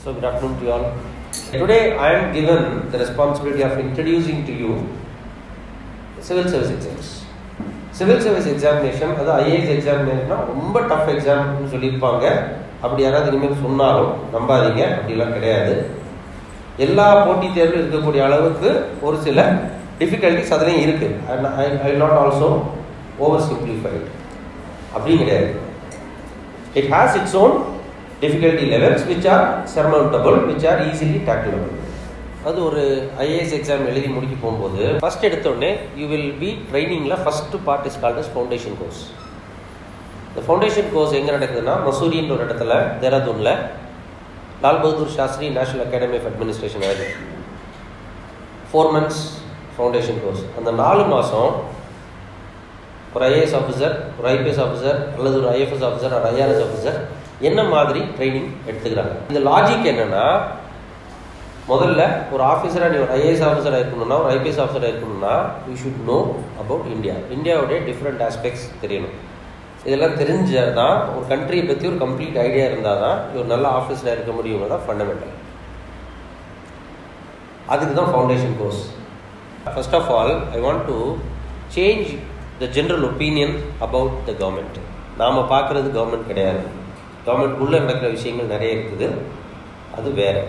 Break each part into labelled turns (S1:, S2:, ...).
S1: So good afternoon to you all. Today I am given the responsibility of introducing to you civil service exams. Civil service examination, அது IAS examination ரொம்ப tough exam சொல்லியிருப்பாங்க. அப்படி யாராவது இனிமேல் சொன்னாலும் நம்பாதீங்க, அப்படிலாம் கிடையாது. எல்லா போட்டித் தேர்வில் இருக்கக்கூடிய அளவுக்கு ஒரு சில டிஃபிகல்ட்டிஸ் அதுலேயும் இருக்கு. I will not also oversimplify it. அப்படி கிடையாது. It has its own difficulty levels which are surmountable, which are easily tacklable. அது ஒரு IAS எக்ஸாம் எழுதி முடிக்க போகும்போது ஃபர்ஸ்ட் எடுத்தோடனே யூ வில் பி ட்ரைனிங்கில் first part is called as foundation course. இந்த ஃபவுண்டேஷன் கோர்ஸ் எங்கே நடக்குதுன்னா மசூரின்ற ஒரு இடத்துல தேராதூனில் Lal Bahadur Shastri national academy of administration ஆகுது. 4 months ஃபவுண்டேஷன் கோர்ஸ். அந்த 4 மாதம் ஒரு IAS ஆஃபீஸர், ஒரு IPS ஆஃபீஸர் அல்லது ஒரு IFS ஆஃபீஸர் ஒரு IRS ஆஃபீஸர் என்ன மாதிரி ட்ரைனிங் எடுத்துக்கிறாங்க. இந்த லாஜிக் என்னன்னா, முதல்ல ஒரு ஆஃபீஸராக நீ ஒரு IAS ஆஃபீஸராக இருக்கணும்னா, ஒரு IPS ஆஃபீஸராக இருக்கணும்னா you should know about India. இந்தியாவுடைய டிஃப்ரெண்ட் ஆஸ்பெக்ட்ஸ் தெரியணும். இதெல்லாம் தெரிஞ்சால் தான் ஒரு கண்ட்ரியை பற்றி ஒரு கம்ப்ளீட் ஐடியா இருந்தால் தான் ஒரு நல்ல ஆஃபீஸராக இருக்க முடியுங்க தான் ஃபண்டமெண்டல். அதுக்கு தான் foundation course. First of all I want to change the general opinion about the government. நாம் பார்க்குறது கவர்மெண்ட் கிடையாது. கவர்மெண்ட்குள்ளே நடக்கிற விஷயங்கள் நிறைய இருக்குது, அது வேறு.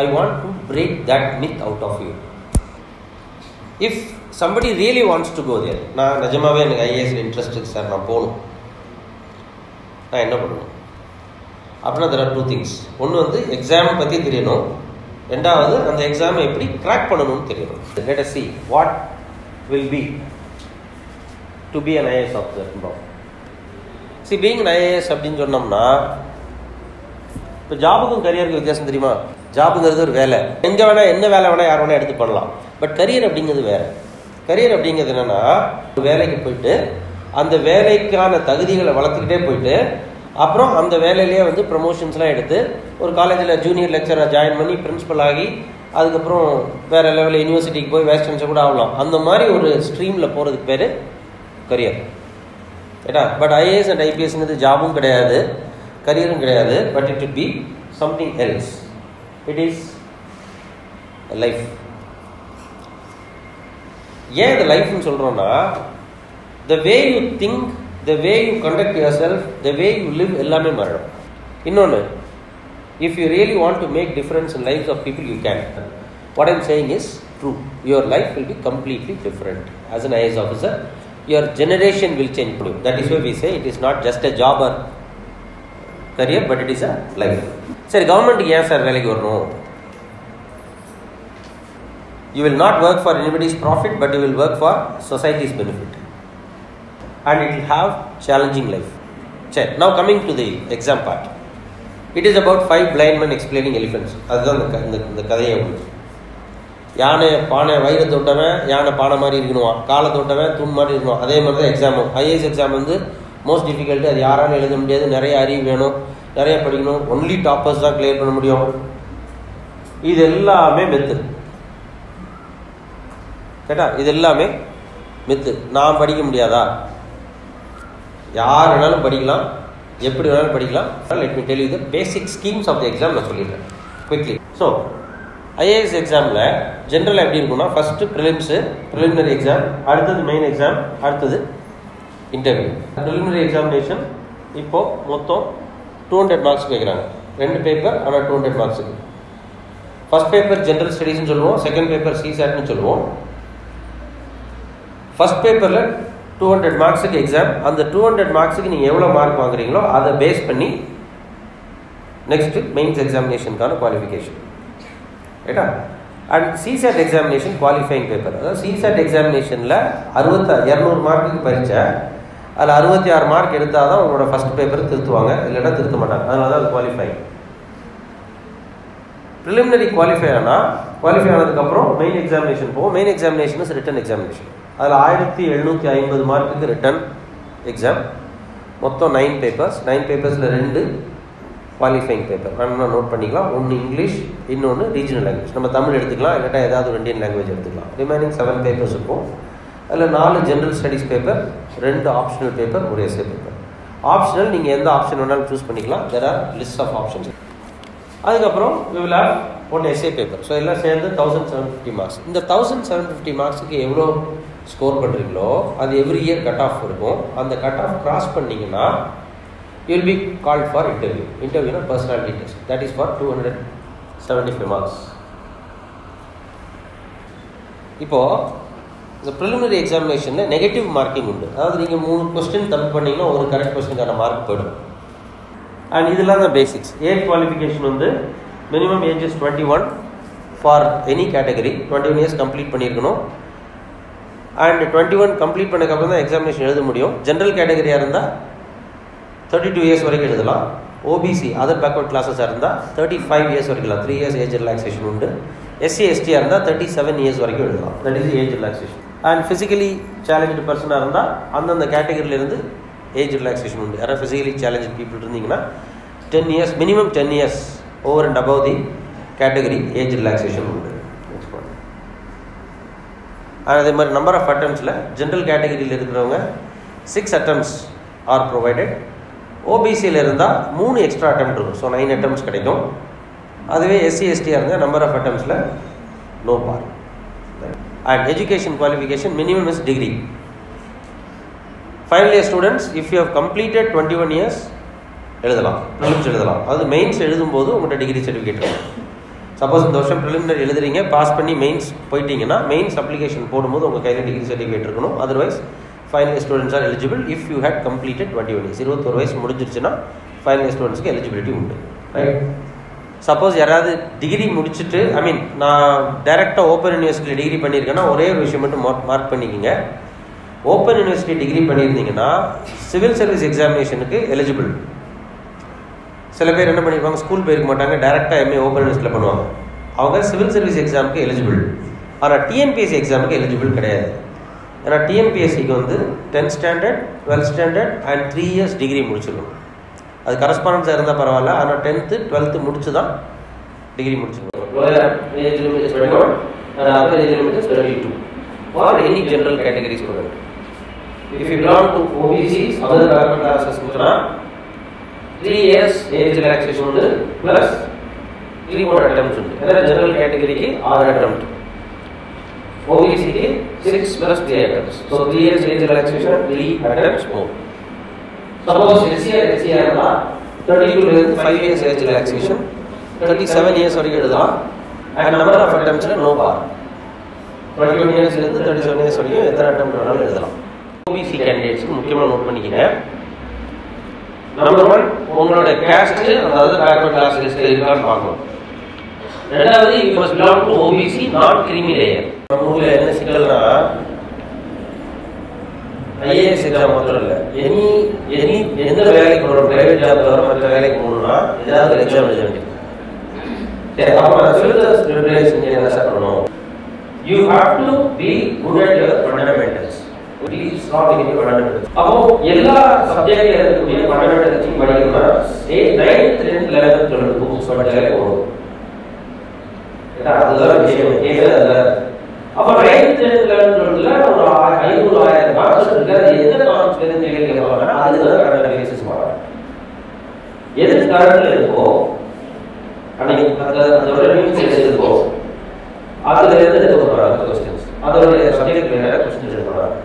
S1: I want to break that myth out of you. If somebody really wants to go there, நான் நிஜமாவே எனக்கு IAS இன்ட்ரெஸ்ட் இருக்கு சார், நான் போகணும், நான் என்ன பண்ணணும் அப்படின்னா there are 2 things. ஒன்று வந்து எக்ஸாம் பற்றி தெரியணும், ரெண்டாவது அந்த எக்ஸாமை எப்படி கிராக் பண்ணணும்னு தெரியணும். Let us see what will be to be an IAS officer. See, being an IAS அப்படின்னு சொன்னோம்னா, இப்போ ஜாபுக்கும் கரியருக்கு வித்தியாசம் தெரியுமா? ஜாபுங்கிறது ஒரு வேலை, எங்கே வேணால் என்ன வேலை வேணால் யார் வேணால் எடுத்து பண்ணலாம். பட் கரியர் அப்படிங்கிறது வேறு. கரியர் அப்படிங்கிறது என்னென்னா, ஒரு வேலைக்கு போயிட்டு அந்த வேலைக்கான தகுதிகளை வளர்த்துக்கிட்டே போயிட்டு அப்புறம் அந்த வேலையிலேயே வந்து ப்ரமோஷன்ஸ்லாம் எடுத்து ஒரு காலேஜில் ஜூனியர் லெக்சராக ஜாயின் பண்ணி பிரின்ஸிபல் ஆகி அதுக்கப்புறம் வேறு லெவலில் யூனிவர்சிட்டிக்கு போய் வைஸ் சான்சலர் கூட ஆகலாம். அந்த மாதிரி ஒரு ஸ்ட்ரீமில் போகிறதுக்கு பேர் கரியர். ஏட்டா, பட் IAS அண்ட் IPSங்கிறது ஜாபும் கிடையாது, கரியரும் கிடையாது. But it will be something else. It is life. ஏன் இது லைஃப்னு சொல்கிறோன்னா, the way you think, the way you conduct yourself, the way you live எல்லாமே மாறிடும். இன்னொன்று, if you really want to make difference in lives of people you can. What I'm saying is true. Your life will be completely different. As an IAS officer your generation will change. That is why we say it is not just a job or career, but it is a life. சரி, கவர்மெண்ட்டுக்கு ஏன் sir வேலைக்கு வரணும்? You will not work for anybody's profit, but you will work for society's benefit, and it will have challenging life. சரி, now coming to the exam part. It is about 5 blind men explaining elephants. அதுதான் இந்த கதையை. உங்களுக்கு யானை பானை வயிறு தொட்டவன் யானை பானை மாதிரி இருக்கணுவான், காலை தொட்டவன் தூண் மாதிரி இருக்கணும். அதே மாதிரி தான் எக்ஸாமும். IAS எக்ஸாம் வந்து மோஸ்ட் டிஃபிகல்ட்டு. அது யாராலும் எழுத முடியாது, நிறைய அறிவு வேணும், நிறைய படிக்கணும். ஒன்லி டாப்பர்ஸ் தான் கிளியர் பண்ண முடியும். இது எல்லாமே மெத்து கேட்டா, இது எல்லாமே மெத்து. நான் படிக்க முடியாதா? யார் வேணாலும் படிக்கலாம், எப்படி வேணாலும் படிக்கலாம். Let me tell you the basic schemes of the exam. நான் சொல்லிடுறேன் குவிக்லி. ஸோ IAS எக்ஸாமில் ஜென்ரலாக எப்படி இருக்குன்னா, ஃபஸ்ட்டு ப்ரிலிம்ஸு, ப்ரிலிமினரி எக்ஸாம், அடுத்தது மெயின் எக்ஸாம், அடுத்தது இன்டர்வியூ. ப்ரிலிமினரி எக்ஸாமினேஷன் இப்போது மொத்தம் 200 மார்க்ஸ் கேட்குறாங்க. 2 பேப்பர், ஆனால் 200 மார்க்ஸுக்கு. ஃபஸ்ட் பேப்பர் ஜென்ரல் ஸ்டடீஸ்னு சொல்லுவோம், செகண்ட் பேப்பர் CSATன்னு சொல்லுவோம். ஃபஸ்ட் பேப்பரில் 200 மார்க்ஸுக்கு எக்ஸாம். அந்த 200 மார்க்ஸுக்கு நீங்கள் எவ்வளோ மார்க் வாங்குறீங்களோ அதை பேஸ் பண்ணி நெக்ஸ்ட்டு மெயின்ஸ் எக்ஸாமினேஷனுக்கான குவாலிஃபிகேஷன். ரைட்டா? And CSAT examination qualifying paper. அதாவது CSAT எக்ஸாமினேஷனில் 200 மார்க்குக்கு பரீட்சை, அதில் 66 மார்க் எடுத்தால் தான் உங்களோட ஃபஸ்ட் பேப்பர் திருத்துவாங்க, இல்லைன்னா திருத்த மாட்டாங்க. அதனால தான் அது குவாலிஃபை. ப்ரிலிமினரி குவாலிஃபை ஆனதுக்கப்புறம் மெயின் எக்ஸாமினேஷன் போகும். Main examination is written examination. அதில் 1750 மார்க்குக்கு ரிட்டன் எக்ஸாம். மொத்தம் 9 பேப்பர்ஸ். 9 பேப்பர்ஸில் 2 குவாலிஃபைங் பேப்பர் வேணும்னா நோட் பண்ணிக்கலாம். ஒன்று இங்கிலீஷ், இன்னொன்று ரீஜனல் லாங்குவேஜ். நம்ம தமிழ் எடுத்துக்கலாம், இல்லாட்டா ஏதாவது ஒரு இந்தியன் லாங்குவேஜ் எடுத்துக்கலாம். ரிமைனிங் 7 பேப்பர்ஸ் இருக்கும். அதில் 4 general studies paper, 2 optional paper, ஒரு எஸ்ஏ பேப்பர். ஆப்ஷனல் நீங்கள் எந்த ஆப்ஷன் வேணாலும் சூஸ் பண்ணிக்கலாம். There are list of options. அதுக்கப்புறம் we will have one essay paper. So எல்லாம் சேர்ந்து 1750 மார்க்ஸ். இந்த 1750 மார்க்ஸுக்கு எவ்வளோ ஸ்கோர் பண்ணுறீங்களோ அது எவ்ரி இயர் கட் ஆஃப் இருக்கும். அந்த கட் ஆஃப் கிராஸ் பண்ணிங்கன்னா you will be called for interview. Interview personality test. That is for 275 marks. இப்போது இந்த ப்ரிலிமினரி எக்ஸாமினேஷனில் நெகட்டிவ் மார்க்கிங் உண்டு. அதாவது நீங்கள் 3 கொஸ்டின் தப்பு பண்ணிங்கன்னா ஒரு கரெக்ட் கொஸ்டினுக்கான மார்க் போயிடும். அண்ட் இதெல்லாம் தான் பேசிக்ஸ். ஏஜ் குவாலிஃபிகேஷன் வந்து minimum age is 21 for any category. 21 years complete பண்ணியிருக்கணும். அண்ட் 21 கம்ப்ளீட் பண்ணதுக்கப்புறம் தான் எக்ஸாமினேஷன் எழுத முடியும். ஜென்ரல் கேட்டகரியாக இருந்தால் 32 இயர்ஸ் வரைக்கும் எழுதலாம். ஓபிசி அதர் பேக்வர்ட் கிளாஸஸாக இருந்தால் 35 இயர்ஸ் வரைக்கும் 3 இயர்ஸ் ஏஜ் ரிலாக்ஸேஷன் உண்டு. எஸ்சி எஸ்டியாக இருந்தால் 37 இயர்ஸ் வரைக்கும் எழுதலாம். That is age relaxation. And physically challenge பர்சனாக இருந்தால் அந்தந்த கேட்டகரியிலேருந்து ஏஜ் ரிலாக்ஸேஷன் உண்டு. யாராவது ஃபிசிக்கலி சேலஞ்சு பீப்புள் இருந்தீங்கன்னா 10 years minimum 10 years over and above the category age relaxation உண்டு. அதே மாதிரி நம்பர் ஆஃப் அட்டம்ப்ஸில் ஜென்ரல் கேட்டகரியில் இருக்கிறவங்க 6 attempts ஆர் ப்ரொவைடட். ஓபிசியில் இருந்தால் 3 எக்ஸ்ட்ரா அட்டெம்ப்ட் இருக்கும். ஸோ 9 attempts கிடைக்கும். அதுவே எஸ்சி எஸ்டியாக இருந்தால் நம்பர் ஆஃப் அட்டம்ப்ஸில் no bar. And education qualification minimum is degree. Final year students if you have completed 21 years எழுதலாம், ப்ரிலிம்ஸ் எழுதலாம். அதாவது மெயின்ஸ் எழுதும்போது உங்கள்கிட்ட டிகிரி சர்டிஃபிகேட் இருக்கும். சப்போஸ் இந்த வருஷம் ப்ரிலிமினரி எழுதுறீங்க, பாஸ் பண்ணி மெயின்ஸ் போயிட்டீங்கன்னா மெயின்ஸ் அப்ளிகேஷன் போடும்போது உங்கள் கையில் டிகிரி சர்டிஃபிகேட் இருக்கணும். Otherwise final year students are eligible if you had completed 21 years. 21 வயசு முடிஞ்சிருச்சுன்னா ஃபைனல் இயர் ஸ்டூடெண்ட்ஸ்க்கு எலிஜிபிலிட்டி உண்டு. ரைட். சப்போஸ் யாராவது டிகிரி முடிச்சுட்டு நான் டைரெக்டாக ஓப்பன் யூனிவர்சிட்டியில் டிகிரி பண்ணியிருக்கேன்னா ஒரே ஒரு விஷயம் மட்டும் மார்க் பண்ணிக்கோங்க. ஓப்பன் யூனிவர்சிட்டி டிகிரி பண்ணியிருந்தீங்கன்னா சிவில் சர்வீஸ் எக்ஸாமினேஷனுக்கு எலிஜிபிள். சில பேர் என்ன பண்ணியிருப்பாங்க, ஸ்கூல் போயிருக்க மாட்டாங்க, டைரெக்டாக எம்ஏ ஓப்பன் யூனிவர்சிட்டியில் பண்ணுவாங்க. அவங்க சிவில் சர்வீஸ் எக்ஸாமுக்கு எலிஜிபிள். ஆனால் டிஎன்பிஎஸ்சி எக்ஸாமுக்கு எலிஜிபிள் கிடையாது. ஏன்னா டிஎன்பிஎஸ்சிக்கு வந்து 10th standard 12th standard and 3 years degree முடிச்சிடணும். அது கரஸ்பாண்டன்ஸாக இருந்தால் பரவாயில்ல. ஆனால் 10th 12th முடிச்சு தான் டிகிரி முடிச்சிடணும். Age limit is 21 and other age limit is 32 for any general category student. If you belong to OBCs, other backward classes kuchna 3 years age relaxation undu plus 3 more attempts undu. Adha general category ki 6 attempt, OBC ki 6 plus 3 attempts. So 3 years age relaxation, 3 attempts more. Suppose SC இருந்தா 32 ல இருந்து 5 years age relaxation, 37 years வரைக்கும் எழுதலாம். and number of attempts no bar. 21 years ல இருந்து 37 years வரைக்கும் எத்தனை attempt வேணாலும் எழுதலாம். OBC candidates முக்கியமாக நோட் பண்ணிக்கங்க. நம்பர் 1 உங்களோட caste அதாவது backward class list இருக்கான்னு பார்க்கணும். ரெண்டாவது you must belong to OBC not creamy layer. நம்ம ஊர்ல என்ன சிக்கல்னா ஐஏஎஸ் எக்ஸாம் மாத்திரம் இல்லை, எந்த வேலைக்கு போகிறோம், பிரைவேட் ஜாப் தவிர மற்ற வேலைக்கு போகணும்னா ஏதாவது எக்ஸாம் எழுத வேண்டியது. சரி, அப்போ நான் சிலபஸ் ப்ரிப்பரேஷன் என்ன சார் பண்ணணும்? You have to be good at your fundamentals. Please not in your fundamentals. அப்போ எல்லா சப்ஜெக்ட்ல இருக்கக்கூடிய ஃபண்டமெண்டல்ஸ் படிக்கணும்னா 9th 10th 11th 12th books படிச்சாலே போதும். அதுதான் விஷயம். அதுதான் அப்போ 9th 10th 11th 12thல ஒரு 500,000 கான்செப்ட் இருக்கு. அது எந்த கான்செப்ட் கேட்கறாங்கன்னா அதுதான் கரண்ட் அனாலிசிஸ் மாடல். எது கரண்ட்ல இருக்கோ அன்னைக்கு அதோட நியூஸ் எடுத்துக்கோ, அதுல இருந்து எடுக்க போறாங்க क्वेश्चंस, அதோட சப்ஜெக்ட் ரிலேட்டட் क्वेश्चंस எடுக்க போறாங்க.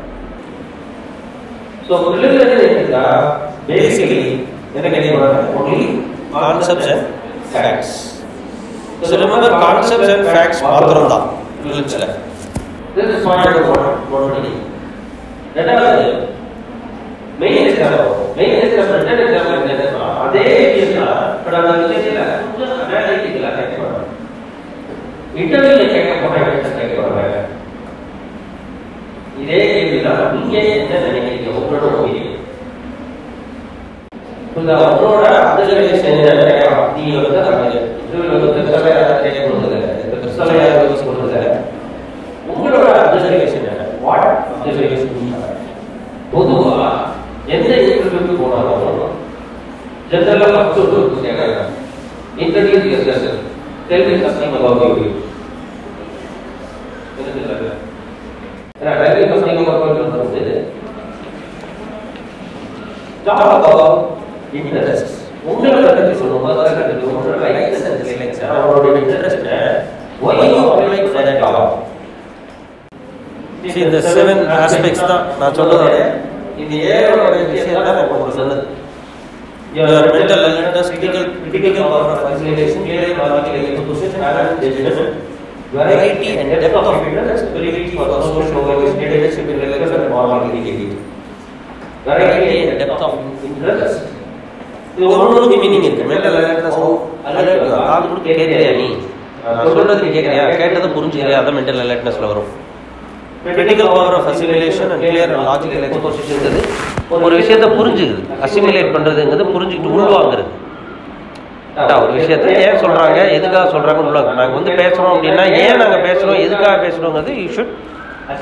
S1: சோ ரிலேட்டட் என்னன்னா பேசிக்கலி என்ன கேட்கறாங்க, only concepts and facts. So remember concepts and facts மாத்திரம் தான் ரிலேட்டட்ல. This is point number 1. ரெண்டாவது மெயின் எக்ஸாம் ரிட்டன் எக்ஸாம் என்னன்னா அதே கேஸ்ல பட் அந்த விஷயத்துல கொஞ்சம் அனாலிட்டிக்கலா கேட்கறாங்க. இன்டர்வியூல கேட்க போறாங்க. இதே கேள்வில நீங்க என்ன நினைக்கிறீங்க உங்களோட ஒப்பீனியன்? உங்களோட அப்சர்வேஷன் என்ன? நீங்க வந்து இன்டர்வியூல வந்து பெருசாக கேட்க போறது இல்லை, பெருசாக யோசிச்சு போறது இல்லை. உங்களோட அப்சர்வேஷன் என்ன? What observation? பொதுவா எந்த இன்டர்வியூக்கு போனாலும் ஜெனரலா ஃபர்ஸ்ட் கேட்கறாங்க, introduce yourself, tell me something about you. என்ன சொல்றாங்க? tell me something about you சொல்றது talk about interests. உங்களோட பத்தி சொல்லுங்க. உங்களோட லைக்ஸ் அண்ட் டிஸ்லைக்ஸ், அவங்களோட interest, why you applied for that job. See, இந்த 7 aspects தான் நான் சொல்றதோட இந்த 7 விஷயம் தான் நான் உங்களுக்கு சொன்னது. Your mental alertness, critical power of assimilation, clear logical exposition, balance, judgment, variety and depth of interest, ability for social cohesion, leadership in relation and moral integrity. Variety and depth of interest. இது ஒவ்வொரு meaning இருக்கு. mental alertness, alert காது கூட கேட்கறியா நீ, நான் சொல்றது நீ கேட்கறியா, கேட்டதை புரிஞ்சுக்கிறியா, அதான் mental alertnessல வரும். critical power of assimilation and clear logical exposition ஒரு விஷயத்தை புரிஞ்சுக்குது, அசிமிலேட் பண்றதுங்கிறது புரிஞ்சுக்கிட்டு உள்வாங்கிறது. ஒரு விஷயத்தை ஏன் சொல்றாங்க, எதுக்காக சொல்றாங்கன்னு உள்வாங்க. நாங்கள் வந்து பேசுறோம் அப்படின்னா ஏன் நாங்கள் பேசுறோம், எதுக்காக பேசுறோங்கிறது யூ ஷுட்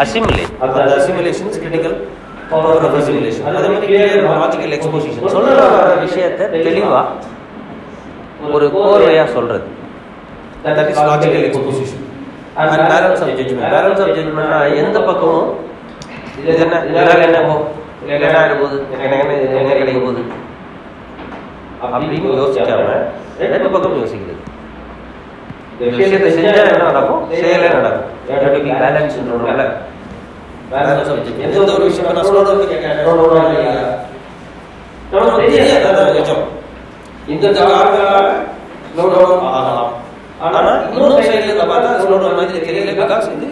S1: அசிமிலேட். அந்த assimilation is critical power of assimilation. அதே மாதிரி கிளியர் லாஜிக்கல் எக்ஸ்போசிஷன், சொல்ற விஷயத்தை தெளிவா ஒரு கோர்வையா சொல்றது, that is logical exposition. And balance of judgement. Balance of ஜட்ஜ்மெண்ட்னா எந்த பக்கமும் இது என்ன, இதனால என்ன என்ன ஆகிட போகுது, என்ன கிடைக்க போகுது அப்படின்னு யோசிக்காம ரெண்டு பக்கம் யோசிக்கிறது. விஷயத்தை செஞ்சா என்ன நடக்கும், செயலே நடக்கும். பேலன்ஸ் எந்த ஒரு விஷயம் நான் சொல்றது இந்த ஆகலாம், ஆனா இன்னொரு சைடுல பார்த்தா ஸ்லோடவுன் மாதிரி தெரியல. பிகாஸ் இது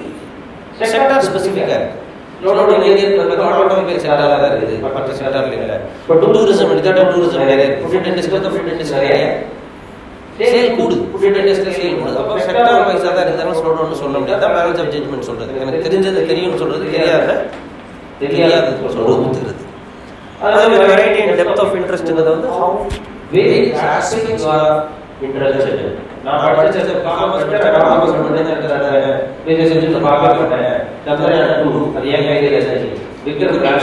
S1: செக்டார் ஸ்பெசிஃபிக்கா இருக்கு. ஸ்லோடவுன் எங்க இருக்கு, ஆட்டோமொபைல் செக்டார்ல தான் இருக்குது, மற்ற செக்டார்ல இல்ல. இப்போ டூரிசம் எடுத்தா டூரிசம் நிறைய இருக்கு, ஃபுட் இண்டஸ்ட்ரி ஃபுட் இண்டஸ்ட்ரி நிறைய சேல் கூடுது, ஃபுட் இண்டஸ்ட்ரி சேல் கூடுது. அப்போ செக்டார் வைஸா தான் இருந்தாலும் ஸ்லோடவுன் சொல்ல முடியாது. அதான் பேலன்ஸ் ஆஃப் ஜட்ஜ்மெண்ட் சொல்றது. எனக்கு தெரிஞ்சது தெரியும்னு சொல்றது, தெரியாதது சொல்றது ஊத்துறது. அதே மாதிரி வெரைட்டி அண்ட் டெப்த் ஆஃப் இன்ட்ரெஸ்ட்ங்கிறது வந்து how various aspects are interested. நான் படிச்சது காமர்ஸ் மட்டும் தான் பிசினஸ் செஞ்சு பார்க்க மாட்டேன். தம்பரா டூ அது ஏன் கையில இருந்துச்சு, விக்ரம் பிளான்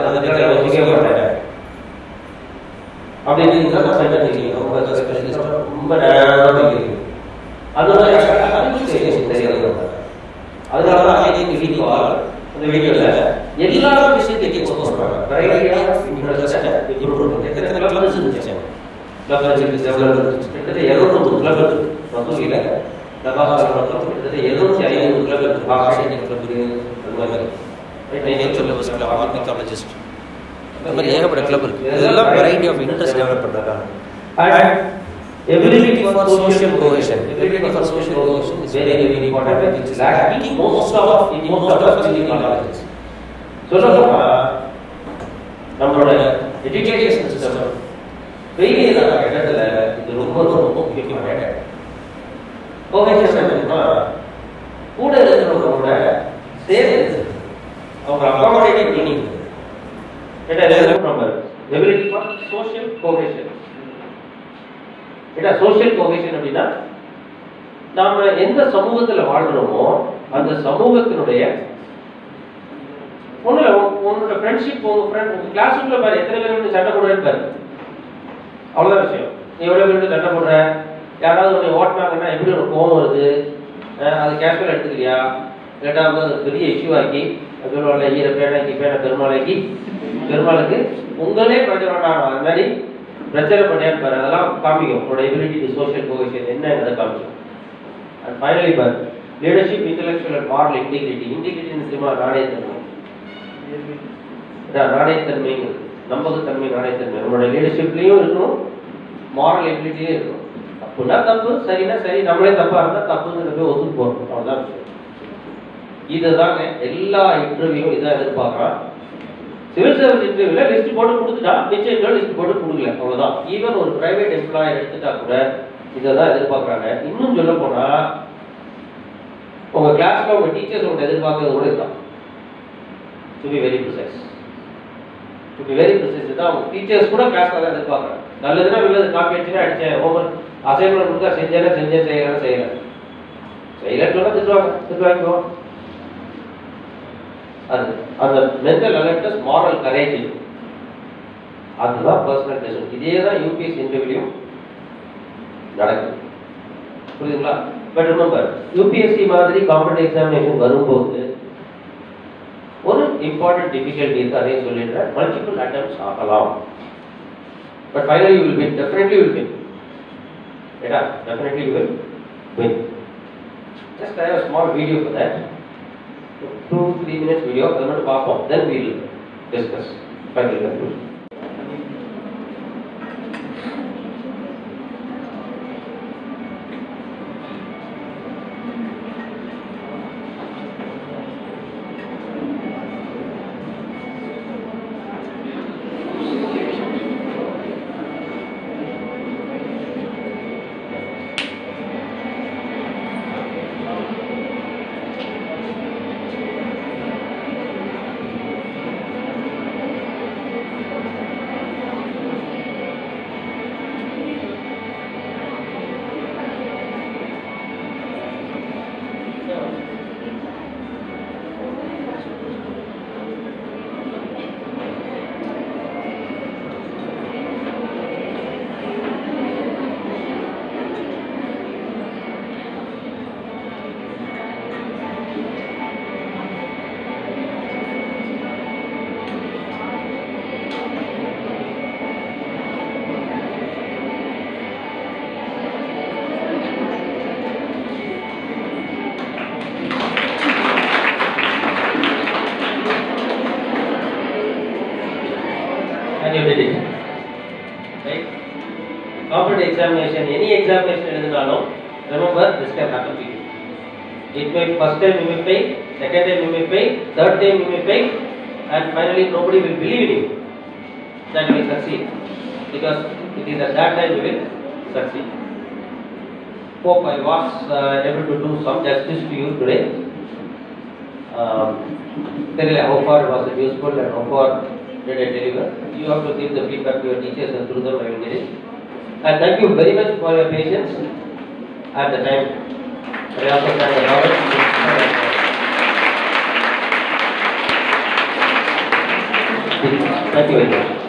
S1: அதை விக்ரம் வச்சுக்க மாட்டேன் அப்படின்னு தான் நான் சொல்லிட்டு ரொம்ப ஸ்பெஷலிஸ்ட் ரொம்ப நேரமா இருக்கு. அதனால அட்மினிஸ்ட்ரேஷன் தெரியாது. அதனால தான் ஐடியா வீடியோ அந்த வீடியோல எல்லா விஷயத்தையும் எக்ஸ்போஸ் பண்றாங்க. Variety of interest improvement. எத்தனை கிளப்ஸ் இருந்துச்சு, கிளப்ஸ் கிட்டத்தட்ட 200 கிளப் இருக்கு. மசூதியில நபாசால மட்டும் கிட்டத்தட்ட 750 கிளப் இருக்கு. பாஷைனிக் கிளப் இருக்கு, அந்த மாதிரி நேச்சுரல் யூனிவர்சிட்டில ஆர்னிகாலஜிஸ்ட், அந்த மாதிரி ஏகப்பட்ட கிளப் இருக்கு. இதெல்லாம் வெரைட்டி ஆஃப் இன்ட்ரெஸ்ட் டெவலப் பண்றாங்க. And ability for social cohesion. Ability for social cohesion is very very important. It is lacking most of engineering knowledge. சொல்லப்போனா நம்மளோட எஜுகேஷன் சிஸ்டம் ஃபெயிலியர் ஆன இடத்துல இது ரொம்ப ரொம்ப முக்கியமான இடம். கோஹெஷன் என்னன்னா கூட இருக்கிறவங்களோட சேர்ந்து அவங்க அகாமடேட் மீனிங் நம்ம ability for social cohesion. Social cohesion அப்படின்னா நாம எந்த சமூகத்துல வாழ்றோமோ அந்த சமூகத்தினுடைய உன்னோட ஃப்ரெண்ட்ஷிப், உங்க ஃப்ரெண்ட் உங்க கிளாஸ் ரூம்ல பாரு எத்தனை பேர் சண்டை போடுறேன்னு பாரு. அவ்வளவுதான் விஷயம். நீ எவ்வளவு பேர் சண்டை போடுற, யாராவது உன்னை ஓட்டினாங்கன்னா எப்படி ஒரு கோவம் வருது, அது கேஷுவல் எடுத்துக்கிறியா, இல்லாட்டா வந்து பெரிய இஷ்யூ ஆக்கி சொல்லுவாங்க ஈர பேனாக்கி பேனை பெருமாளுக்கு உங்களே பிரச்சனை பண்ணாங்க. அது மாதிரி பிரச்சனை பண்ணியான்னு பாரு, அதெல்லாம் காமிக்கும் உங்களோட எபிலிட்டி டு சோஷியல் கோஹெஷன் என்னங்கிறத காமிக்கும். அண்ட் ஃபைனலி பாரு leadership, intellectual and moral integrity. இன்டிகிரிட்டின்னு தெரியுமா, நாணயத்தன்மை. நாணயத்தன்மைங்கிறது நம்பகத்தன்மை, நாணயத்தன்மை நம்மளோட லீடர்ஷிப்லயும் இருக்கணும், மாரல் எபிலிட்டியும் இருக்கணும். தப்புனா தப்பு, சரினா சரி, நம்மளே தப்பா இருந்தா தப்புங்கிறத போய் ஒத்துக்கு போறோம். அவ்வளவுதான் விஷயம். இதுதாங்க எல்லா இன்டர்வியூவும் இதான் எதிர்பார்க்கறான். சிவில் சர்வீஸ் இன்டர்வியூல லிஸ்ட் போட்டு கொடுத்துட்டா மிச்சம் லிஸ்ட் போட்டு கொடுக்கல, அவ்வளவுதான். ஈவன் ஒரு பிரைவேட் எம்ப்ளாயர் எடுத்துட்டா கூட இதான் எதிர்பார்க்கறாங்க. இன்னும் சொல்ல போனா உங்க கிளாஸ்ல உங்க டீச்சர்ஸ் உங்க எதிர்பார்க்கறது கூட இதுதான். To be very precise, to be very precise தான் உங்க டீச்சர்ஸ் கூட கிளாஸ்ல தான் எதிர்பார்க்கறாங்க. நல்லதுன்னா நல்லது, காப்பி அடிச்சுன்னா அடிச்சேன், ஹோம்ஒர்க் அசைன்மெண்ட் கொடுத்தா செஞ்சேன்னா செய்யல சொன்னா திட்டுவாங்க. அது அந்த மென்டல் அலர்ட்னஸ், மாரல் கரேஜ், அதுதான் பர்சனல் டெஸ்ட். இதே தான் யூபிஎஸ்சி இன்டர்வியூலையும் நடக்குது. புரியுதுங்களா? பட் ரிமெம்பர், யூபிஎஸ்சி மாதிரி காம்படிட்டிவ் எக்ஸாமினேஷன் வரும்போது ஒரு இம்பார்ட்டன்ட் டிஃபிகல்ட்டி இருக்கு. அதையும் சொல்லிடுறேன், மல்டிபிள் அட்டெம்ப்ட்ஸ் ஆகலாம். But finally you will win. Definitely you will win. Definitely you will win. Just I have a small video for that. 2-3 minutes video. I want to perform. Then we will discuss. Final conclusion. And you did it. Right? Competitive examination, any examination, remember this can happen to you. It may first time you may fail, second time you may fail, third time you may fail, and finally nobody will believe in you that you will succeed. Because it is at that time you will succeed. Hope I was able to do some justice to you today. How far was it useful and how far did I deliver? You have to give the feedback to your teachers and through them I will get it. And thank you very much for your patience at the time. I also thank the Lord. Thank you very much.